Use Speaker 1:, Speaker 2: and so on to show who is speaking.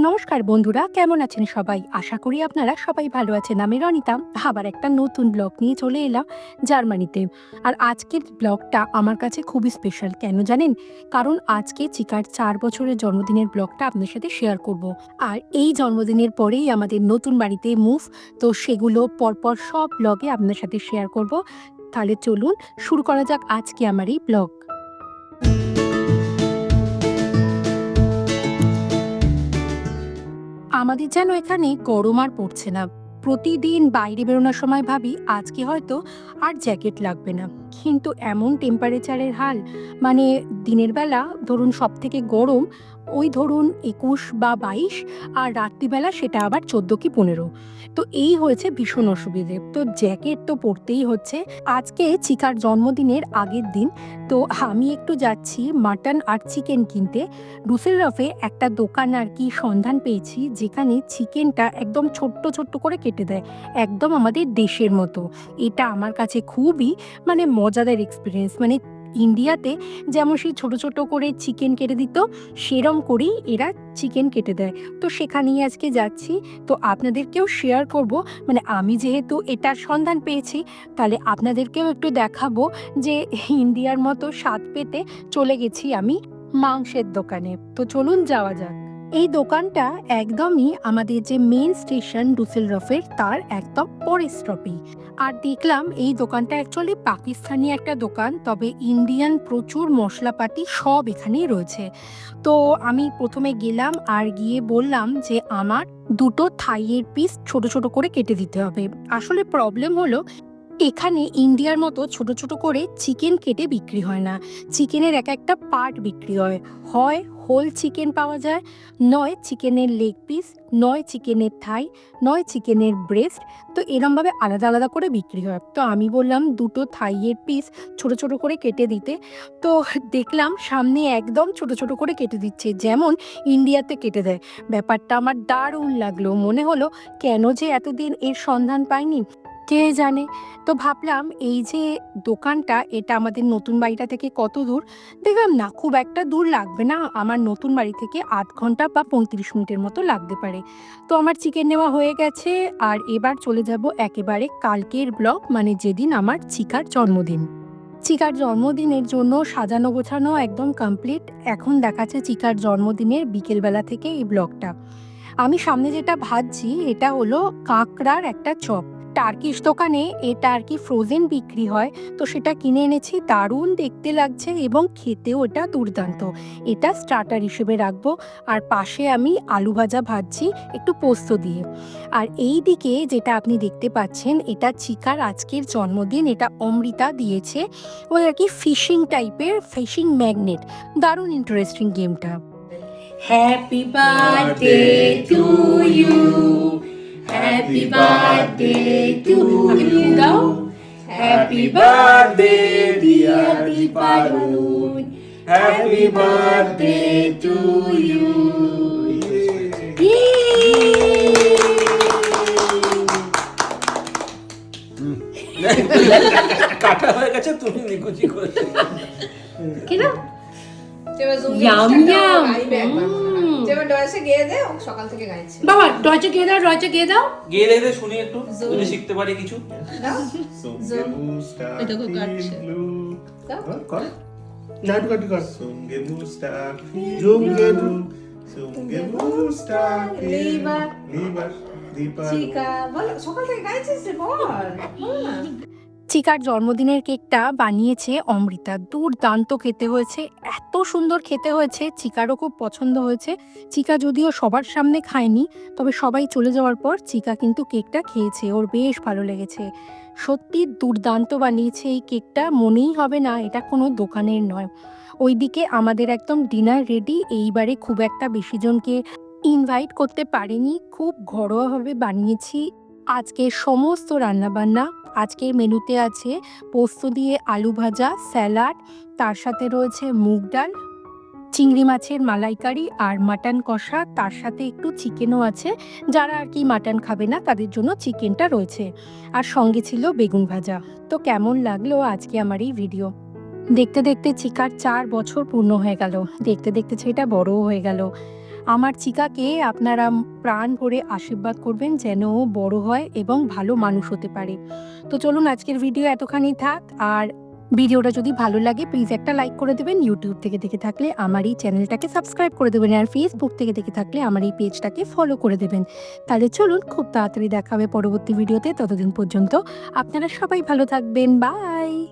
Speaker 1: নমস্কার বন্ধুরা, কেমন আছেন সবাই? আশা করি আপনারা সবাই ভালো আছেন। আমি রনিতা আবার একটা নতুন ব্লগ নিয়ে চলে এলাম জার্মানিতে। আর আজকের ব্লগটা আমার কাছে খুবই স্পেশাল। কেন জানেন? কারণ আজকে চিকার ৪ বছরের জন্মদিনের ব্লগটা আপনাদের সাথে শেয়ার করব। আর এই জন্মদিনের পরেই আমাদের নতুন বাড়িতে মুভ, তো সেগুলো পরপর সব ব্লগে আপনাদের সাথে শেয়ার করব। তাহলে চলুন শুরু করা যাক আজকে আমার এই ব্লগ। আমাদের যেন এখানে গরম আর পড়ছে না। প্রতিদিন বাইরে বেরোনোর সময় ভাবি আজকে হয়তো আর জ্যাকেট লাগবে না, কিন্তু এমন টেম্পারেচারের হাল, মানে দিনের বেলা ধরুন সব থেকে গরম ওই ধরুন ২১ বা ২২, আর রাত্রিবেলা সেটা আবার ১৪ কি ১৫। তো এই হয়েছে ভীষণ অসুবিধে, তো জ্যাকেট তো পরতেই হচ্ছে। আজকে চিকার জন্মদিনের আগের দিন, তো আমি একটু যাচ্ছি মাটন আর চিকেন কিনতে। ডুসেলডর্ফে একটা দোকান আর কি সন্ধান পেয়েছি, যেখানে চিকেনটা একদম ছোট্ট ছোট্ট করে কেটে দেয়, একদম আমাদের দেশের মতো। এটা আমার কাছে খুবই মজাদার এক্সপিরিয়েন্স। ইন্ডিয়াতে যেমন সেই ছোট ছোট করে চিকেন কেটে দিত, সেরম করেই এরা চিকেন কেটে দেয়। তো সেখানেই আজকে যাচ্ছি, তো আপনাদেরকেও শেয়ার করব। আমি যেহেতু এটার সন্ধান পেয়েছি, তাহলে আপনাদেরকেও একটু দেখাবো যে ইন্ডিয়ার মতো স্বাদ পেতে চলে গেছি আমি মাংসের দোকানে। তো চলুন যাওয়া যাক। এই দোকানটা একদমই আমাদের যে মেন স্টেশন ডুসেলডর্ফের তার একদম পরের স্টপেই। আর দেখলাম এই দোকানটা অ্যাকচুয়ালি পাকিস্তানি একটা দোকান, তবে ইন্ডিয়ান প্রচুর মশলাপাতি সব এখানেই রয়েছে। তো আমি প্রথমে গেলাম আর গিয়ে বললাম যে আমার দুটো থাইয়ের পিস ছোট ছোট করে কেটে দিতে হবে। আসলে প্রবলেম হলো এখানে ইন্ডিয়ার মতো ছোট ছোট করে চিকেন কেটে বিক্রি হয় না। চিকেনের এক একটা পার্ট বিক্রি হয়, হয় হোল চিকেন পাওয়া যায়, নয় চিকেনের লেগ পিস, নয় চিকেনের থাই, নয় চিকেনের ব্রেস্ট। তো এরমভাবে আলাদা আলাদা করে বিক্রি হয়। তো আমি বললাম দুটো থাইয়ের পিস ছোট ছোট করে কেটে দিতে। তো দেখলাম সামনে একদম ছোট ছোট করে কেটে দিচ্ছে, যেমন ইন্ডিয়াতে কেটে দেয়। ব্যাপারটা আমার দারুণ লাগলো, মনে হলো কেন যে এতদিন এর সন্ধান পাইনি কে জানে। তো ভাবলাম এই যে দোকানটা, এটা আমাদের নতুন বাড়িটা থেকে কত দূর, দেখলাম না খুব একটা দূর লাগবে না, আমার নতুন বাড়ি থেকে ৮ ঘন্টা বা ৩৫ মিনিটের মতো লাগতে পারে। তো আমার চিকেন নেওয়া হয়ে গেছে, আর এবার চলে যাব একেবারে কালকের ব্লগ, যেদিন আমার চিকার জন্মদিন। চিকার জন্মদিনের জন্য সাজানো গোছানো একদম কমপ্লিট। এখন দেখাচ্ছে চিকার জন্মদিনের বিকেলবেলা থেকে এই ব্লগটা। আমি সামনে যেটা ভাজছি এটা হলো কাঁকড়ার একটা চপ। টার্কিশ দোকানে এটা আর কি ফ্রোজেন বিক্রি হয়, তো সেটা কিনে এনেছি। দারুণ দেখতে লাগছে এবং খেতেও এটা দুর্দান্ত। এটা স্টার্টার হিসেবে রাখবো। আর পাশে আমি আলু ভাজা ভাজছি একটু পোস্ত দিয়ে। আর এই দিকে যেটা আপনি দেখতে পাচ্ছেন, এটা চিকার আজকের জন্মদিন, এটা অমৃতা দিয়েছে। ওই আর কি ফিশিং টাইপের, ফিশিং ম্যাগনেট। দারুণ ইন্টারেস্টিং গেমটা।
Speaker 2: Happy birthday to you. Happy birthday to you. Happy birthday dear Deeparun. Happy birthday to you.
Speaker 3: কাটা হয়ে গেছে, তুমি নিকুচি করেছো
Speaker 2: কি না?
Speaker 4: ইয়াম ইয়াম
Speaker 2: সকাল থেকে গাইছে।
Speaker 4: বাবা রয়চে গিয়ে দাও, রয়চে গিয়ে দাও।
Speaker 3: গিয়ে দেখে শুনি একটু, যদি শিখতে পারি কিছু।
Speaker 4: এটা তো কাটছে।
Speaker 2: সকাল থেকে গাইছিস রে, বল।
Speaker 1: চিকার জন্মদিনের কেকটা বানিয়েছে অমৃতা। দুর্দান্ত খেতে হয়েছে, এত সুন্দর খেতে হয়েছে, চিকারও খুব পছন্দ হয়েছে। চিকা যদিও সবার সামনে খায়নি, তবে সবাই চলে যাওয়ার পর চিকা কিন্তু কেকটা খেয়েছে, ওর বেশ ভালো লেগেছে। সত্যি দুর্দান্ত বানিয়েছে এই কেকটা, মনেই হবে না এটা কোনো দোকানের নয়। ওইদিকে আমাদের একদম ডিনার রেডি। এইবারে খুব একটা বেশি জনকে ইনভাইট করতে পারিনি, খুব ঘরোয়াভাবে বানিয়েছি আজকে সমস্ত রান্নাবান্না। আজকের মেনুতে আছে পোস্ত দিয়ে আলু ভাজা, স্যালাড, তার সাথে রয়েছে মুগ ডাল, চিংড়ি মাছের মালাইকারি আর মাটন কষা, তার সাথে একটু চিকেনও আছে। যারা আর কি মাটন খাবে না তাদের জন্য চিকেনটা রয়েছে, আর সঙ্গে ছিল বেগুন ভাজা। তো কেমন লাগলো আজকে আমার এই ভিডিও? দেখতে দেখতে চিকার ৪ বছর পূর্ণ হয়ে গেল, দেখতে দেখতে সেটা বড়ও হয়ে গেল। আমার চিকাকে আপনারা প্রাণ ভরে আশীর্বাদ করবেন যেন ও বড় হয় এবং ভালো মানুষ হতে পারে। তো চলুন আজকের ভিডিও এতখানি থাক। আর ভিডিওটা যদি ভালো লাগে প্লিজ একটা লাইক করে দেবেন। ইউটিউব থেকে দেখে থাকলে আমার এই চ্যানেলটাকে সাবস্ক্রাইব করে দেবেন, আর ফেসবুক থেকে দেখে থাকলে আমার এই পেজটাকে ফলো করে দেবেন। তাহলে চলুন খুব তাড়াতাড়ি দেখা হবে পরবর্তী ভিডিওতে। ততদিন পর্যন্ত আপনারা সবাই ভালো থাকবেন। বাই।